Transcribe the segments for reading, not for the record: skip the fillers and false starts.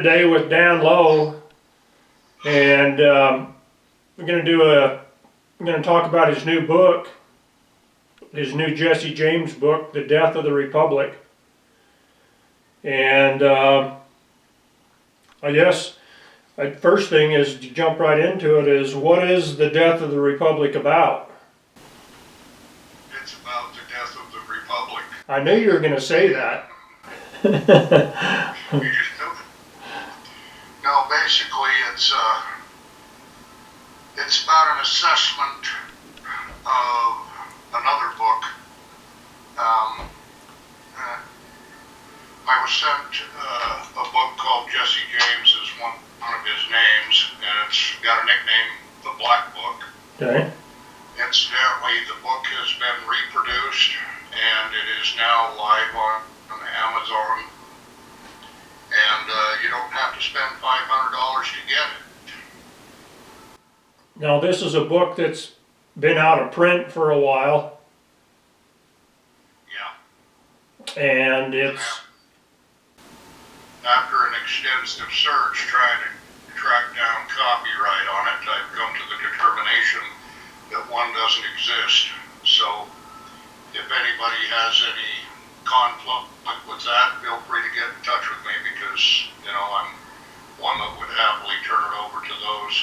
today with Dan Lowe, and we're going to talk about his new book, his new Jesse James book, The Death of the Republic. And I guess the first thing is to jump right into it is, what is The Death of the Republic about? It's about the death of the Republic. I knew you were going to say that. You just knew it. No, basically it's about an assessment of another book. I was sent a book called Jesse James is one of his names, and it's got a nickname, The Black Book. Okay. Incidentally, the book has been reproduced, and it is now live on Amazon, and you don't have to spend $500 to get it. Now, this is a book that's been out of print for a while, Yeah. and it's... After an extensive search trying to track down copyright on it, I've come to the determination that one doesn't exist. So if anybody has any conflict with that, feel free to get in touch with me, because, you know, I'm one that would happily turn it over to those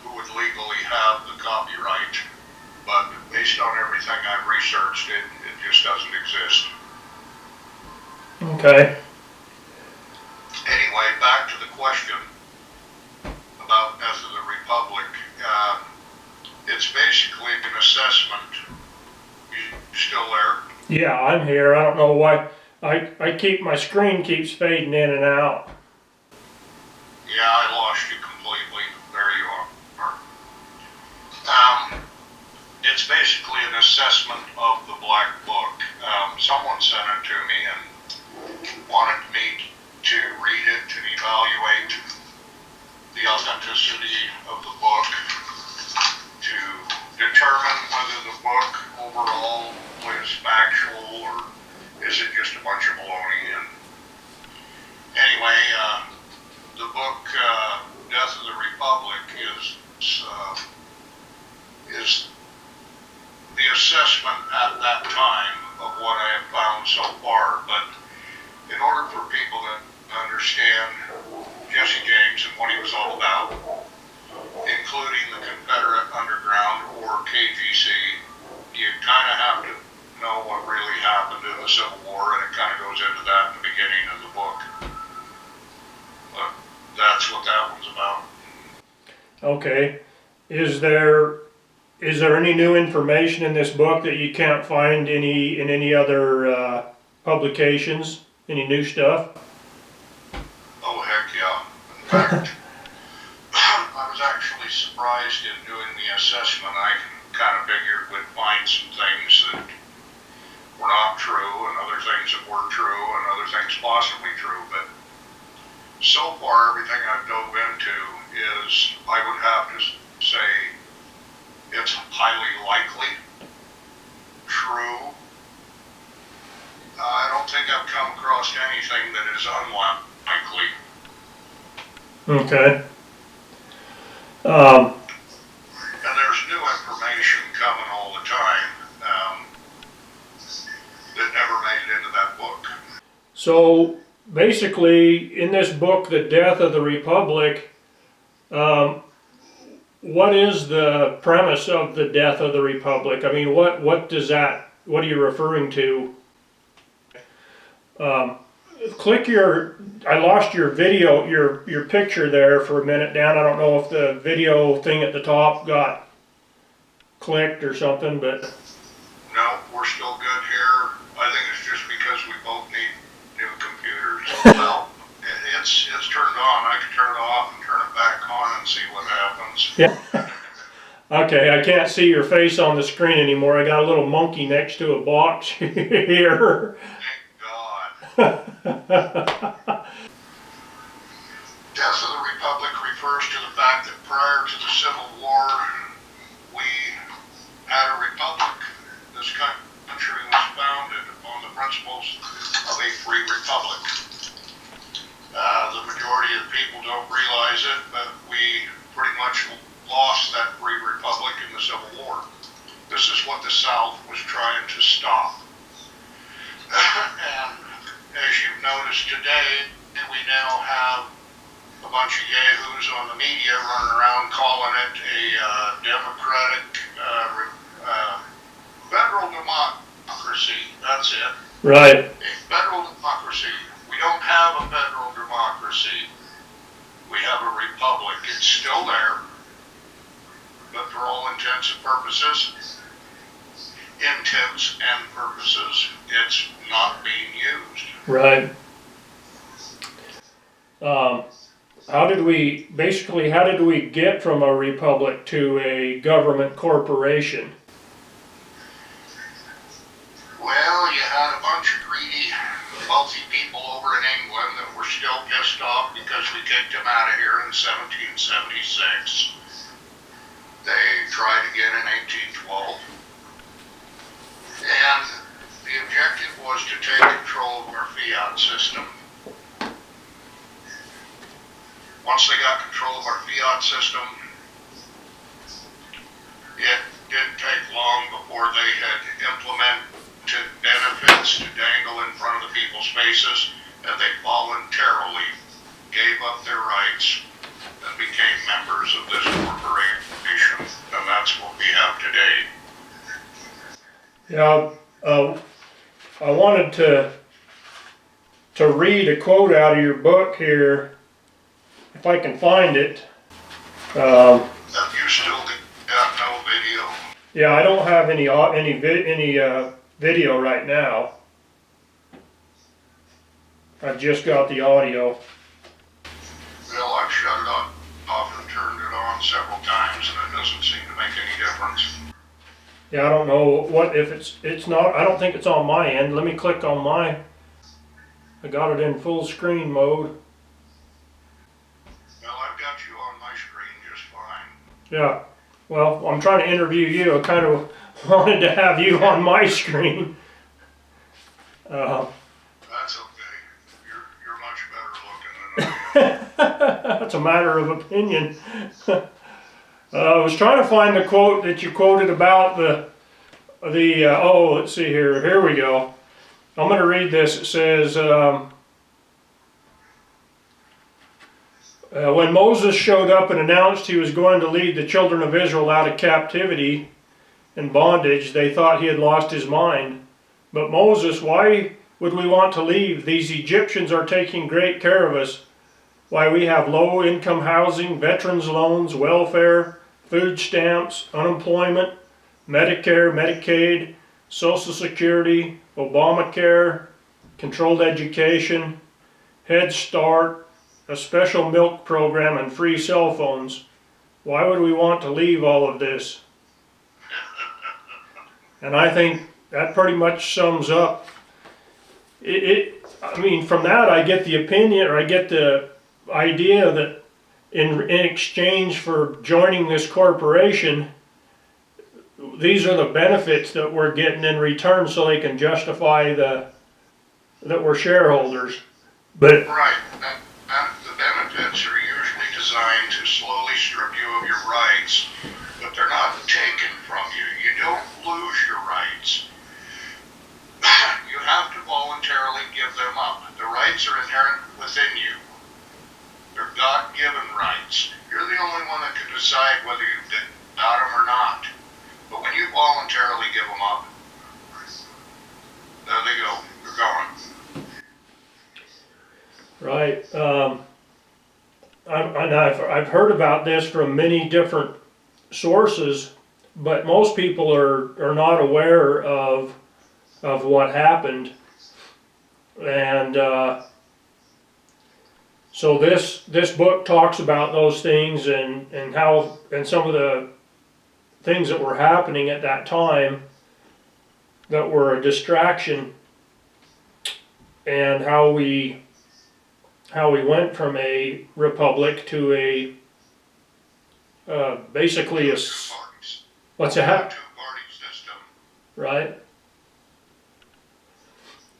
who would legally have the copyright. But based on everything I've researched, it just doesn't exist. Okay. Anyway, back to the question about Death of the Republic. It's basically an assessment. You still there? Yeah, I'm here. I don't know why. My screen keeps fading in and out. Yeah, I lost you completely. There you are. It's basically an assessment of the Black Book. Someone sent it to me and wanted me to read it and evaluate the authenticity of the book, to determine whether the book overall is factual or is it just a bunch of baloney. And anyway, the book Death of the Republic is the assessment at that time of what I have found so far. But in order for people to understand Jesse James and what he was all about, including the Confederate Underground or KGC, you kind of have to know what really happened in the Civil War, and it kind of goes into that in the beginning of the book. But that's what that one's about. Okay. Is there any new information in this book that you can't find in any other publications? Any new stuff? Oh, heck yeah. In fact, I was actually surprised in doing the assessment. I kind of figured we'd find some things that were not true and other things that were true and other things possibly true. But so far, everything I've dove into is, I would have to say, it's highly likely true. I don't think I've come across anything that is unlikely. Okay. And there's new information coming all the time that never made it into that book. So basically, in this book, The Death of the Republic, what is the premise of the Death of the Republic? I mean, what are you referring to? I lost your video, your picture there for a minute, Dan. I don't know if the video thing at the top got clicked or something, but... No, we're still good here. I think it's just because we both need new computers. Well, it's turned on. I can turn it off and turn it back on and see what happens. Yeah. Okay, I can't see your face on the screen anymore. I got a little monkey next to a box here. Thank God. Death of the Republic refers to the fact that prior to the Civil War, we had a republic. This country was founded upon the principles of a free republic. The majority of people don't realize it, but we pretty much lost that free republic in the Civil War. This is what the South was trying to stop. And as you've noticed today, we now have a bunch of yahoos on the media running around calling it a democratic federal democracy. That's it. Right. A federal democracy. We don't have a federal democracy. We have a republic. It's still there, but for all intents and purposes, it's not being used. Right. How did we get from a republic to a government corporation? Well, you had a bunch of greedy, wealthy people over in England that were still pissed off because we kicked them out of here in 1776. They tried again in 1812. And the objective was to take control of our fiat system. Once they got control of our fiat system, it didn't take long before they had implemented benefits to dangle in front of the people's faces, and they voluntarily gave up their rights and became members of this corporation, and that's what we have today. Yeah, I wanted to read a quote out of your book here, if I can find it. You still got no video? Yeah, I don't have any video right now. I've just got the audio. Well, I've shut it off and turned it on several times, and it doesn't seem to make any difference. Yeah, I don't know what, if it's not, I don't think it's on my end. Let me click on my, I got it in full screen mode. Well, I've got you on my screen just fine. Yeah, well, I'm trying to interview you. I kind of wanted to have you on my screen. That's okay. You're much better looking than I am. That's a matter of opinion. I was trying to find the quote that you quoted about oh, let's see here. Here we go. I'm going to read this. It says, when Moses showed up and announced he was going to lead the children of Israel out of captivity and bondage, they thought he had lost his mind. But Moses, why would we want to leave? These Egyptians are taking great care of us. Why, we have low-income housing, veterans loans, welfare, food stamps, unemployment, Medicare, Medicaid, Social Security, Obamacare, controlled education, Head Start, a special milk program, and free cell phones. Why would we want to leave all of this? And I think that pretty much sums up I mean, from that I get the opinion, or I get the idea that in exchange for joining this corporation, these are the benefits that we're getting in return, so they can justify that we're shareholders. But right, the benefits are usually designed to slowly strip you of your rights, but they're not taken from you. You don't lose your rights. You have to voluntarily give them up. The rights are inherent within you. They're God-given rights. You're the only one that can decide whether you got them or not. But when you voluntarily give them up, there they go. They're gone. Right. I've heard about this from many different sources, but most people are not aware of what happened. And so this book talks about those things and how, and some of the things that were happening at that time that were a distraction, and how we went from a republic to a basically a what's that? Two-party system. Right.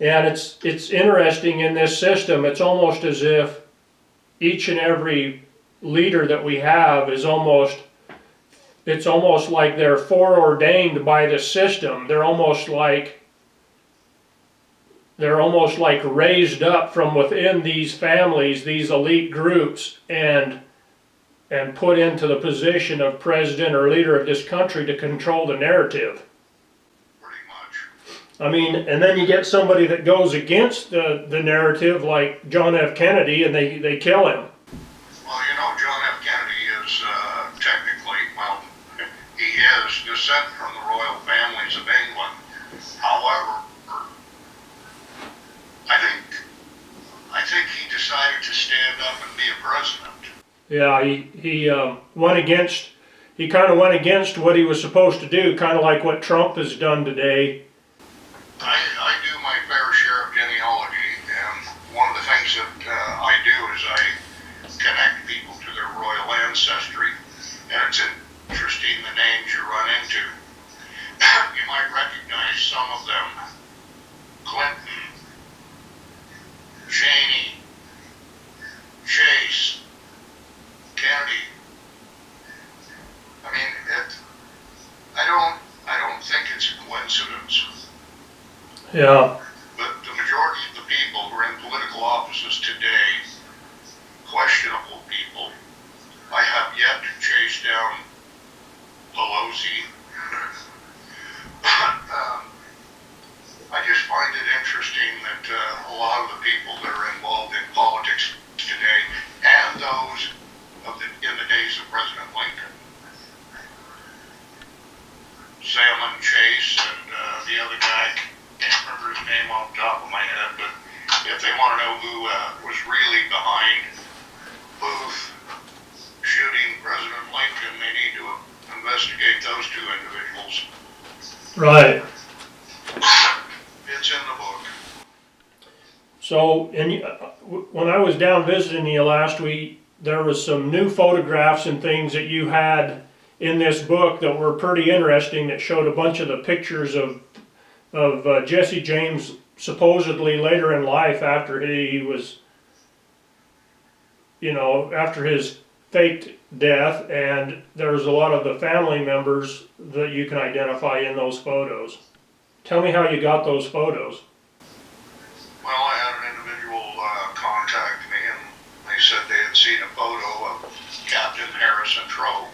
And it's interesting in this system, it's almost as if each and every leader that we have is it's almost like they're foreordained by the system. They're almost like raised up from within these families, these elite groups, and put into the position of president or leader of this country to control the narrative. Pretty much. I mean, and then you get somebody that goes against the narrative like John F. Kennedy, and they kill him. Well, you know, John F. Kennedy is technically, well, he is descent from the royal families of England. However, I think he decided to stand up and be a president. Yeah, he kind of went against what he was supposed to do, kind of like what Trump has done today. I do my fair share of genealogy, and one of the things that I do is I connect people to their royal ancestry, and it's interesting the names you run into. You might recognize some of them: Clinton, Cheney, Chase, Kennedy. I mean, I don't think it's a coincidence. Yeah. But the majority of the people who are in political offices today, questionable people, I have yet to chase down Pelosi. I just find it interesting that a lot of the people that are involved in politics today, and those in the days of President Lincoln, Salmon Chase and the other guy, can't remember his name off the top of my head, but if they want to know who was really behind Booth shooting President Lincoln, they need to investigate those two individuals. Right. It's in the book. So, when I was down visiting you last week, there was some new photographs and things that you had in this book that were pretty interesting, that showed a bunch of the pictures of Jesse James supposedly later in life, after he was, after his faked death, and there's a lot of the family members that you can identify in those photos. Tell me how you got those photos. Well, I had an individual contact me, and they said they had seen a photo of Captain Harrison Trow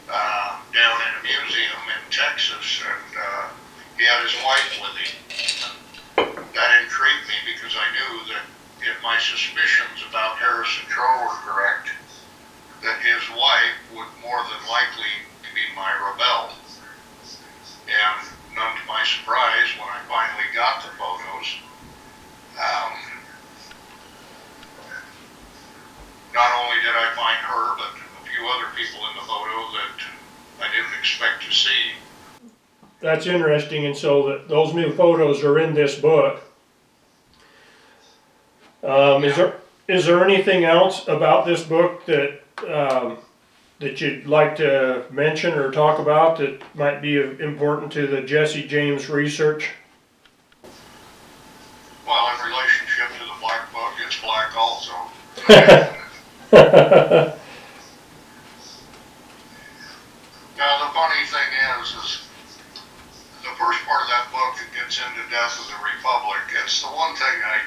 down in a museum in Texas, and he had his wife with him. That intrigued me because I knew that if my suspicions about Harrison Trow were correct, that his wife would more than likely be Myra Bell. And none to my surprise, when I finally got the photos, not only did I find her, but a few other people in the photo that I didn't expect to see. That's interesting, and so those new photos are in this book. Is there anything else about this book that you'd like to mention or talk about that might be important to the Jesse James research? Well, in relationship to the Black Book, it's black also. Now, the funny thing is the first part of that book that gets into Death of the Republic, it's the one thing I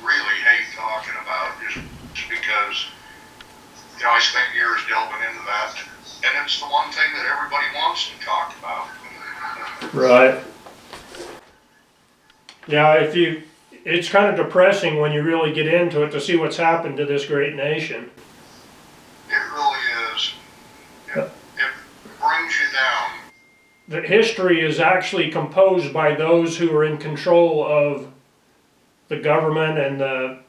really hate talking about, just because, I spent years delving into that, and it's the one thing that everybody wants to talk about. Right. Yeah, it's kind of depressing when you really get into it to see what's happened to this great nation. It really is. It brings you down. The history is actually composed by those who are in control of the government and that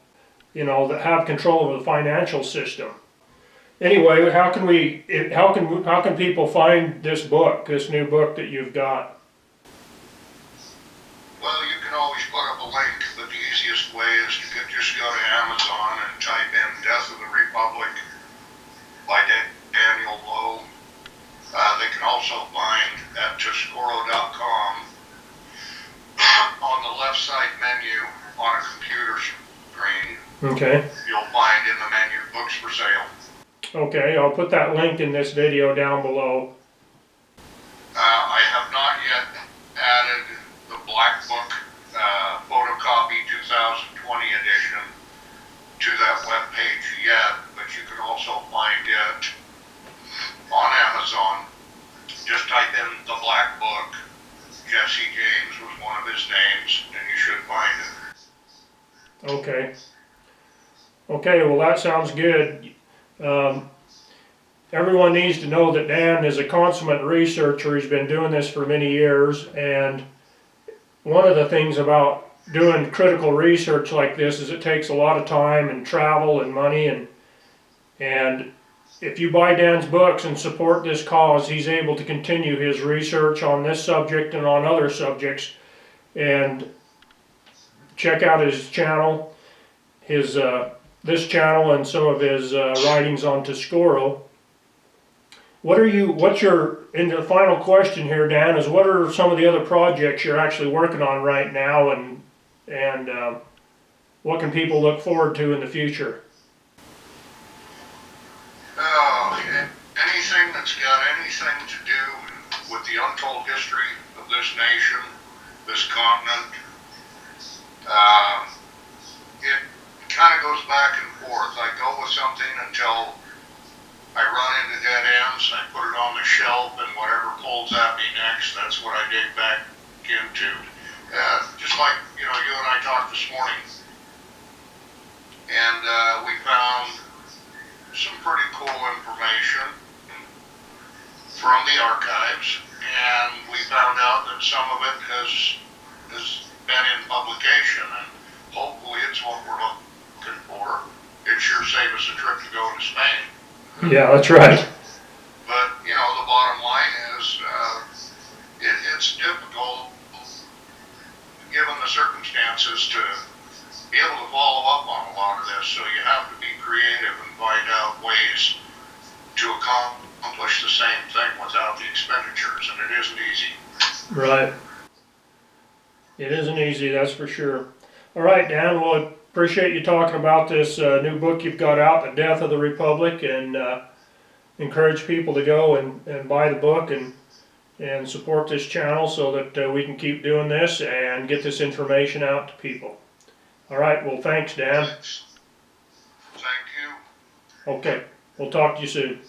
have control of the financial system. Anyway, how can people find this book, this new book that you've got? Well, you can always put up a link, but the easiest way is to just go to Amazon and type in Death of the Republic by Daniel Lowe. They can also find at Tescoro.com on the left side menu Okay. you'll find in the menu books for sale. Okay, I'll put that link in this video down below. I have not yet added the Black Book photocopy 2020 edition to that web page yet, but you can also find it on Amazon. Just type in the Black Book. Jesse James was one of his names, and you should find it. Okay. Okay, well that sounds good. Everyone needs to know that Dan is a consummate researcher. He's been doing this for many years, and one of the things about doing critical research like this is it takes a lot of time and travel and money, and if you buy Dan's books and support this cause, he's able to continue his research on this subject and on other subjects. And check out his channel, this channel, and some of his writings on Tuscarora. In the final question here, Dan, is what are some of the other projects you're actually working on right now, and what can people look forward to in the future? Anything that's got anything to do with the untold history of this nation, this continent, it kind of goes back and forth. I go with something until I run into dead ends, I put it on the shelf, and whatever pulls at me next, that's what I dig back into. Just like, you and I talked this morning, and we found some pretty cool information from the archives, and we found out that some of it has been in publication, and hopefully it's what we're looking for. It sure saved us a trip to go to Spain. Yeah, that's right. But, the bottom line is, it's difficult, given the circumstances, to be able to follow up on a lot of this, so you have to be creative and find out ways to accomplish the same thing without the expenditures, and it isn't easy. Right. It isn't easy, that's for sure. All right, Dan, well, appreciate you talking about this new book you've got out, The Death of the Republic, and encourage people to go and buy the book and support this channel so that we can keep doing this and get this information out to people. All right, well, thanks, Dan. Thanks. Thank you. Okay, we'll talk to you soon.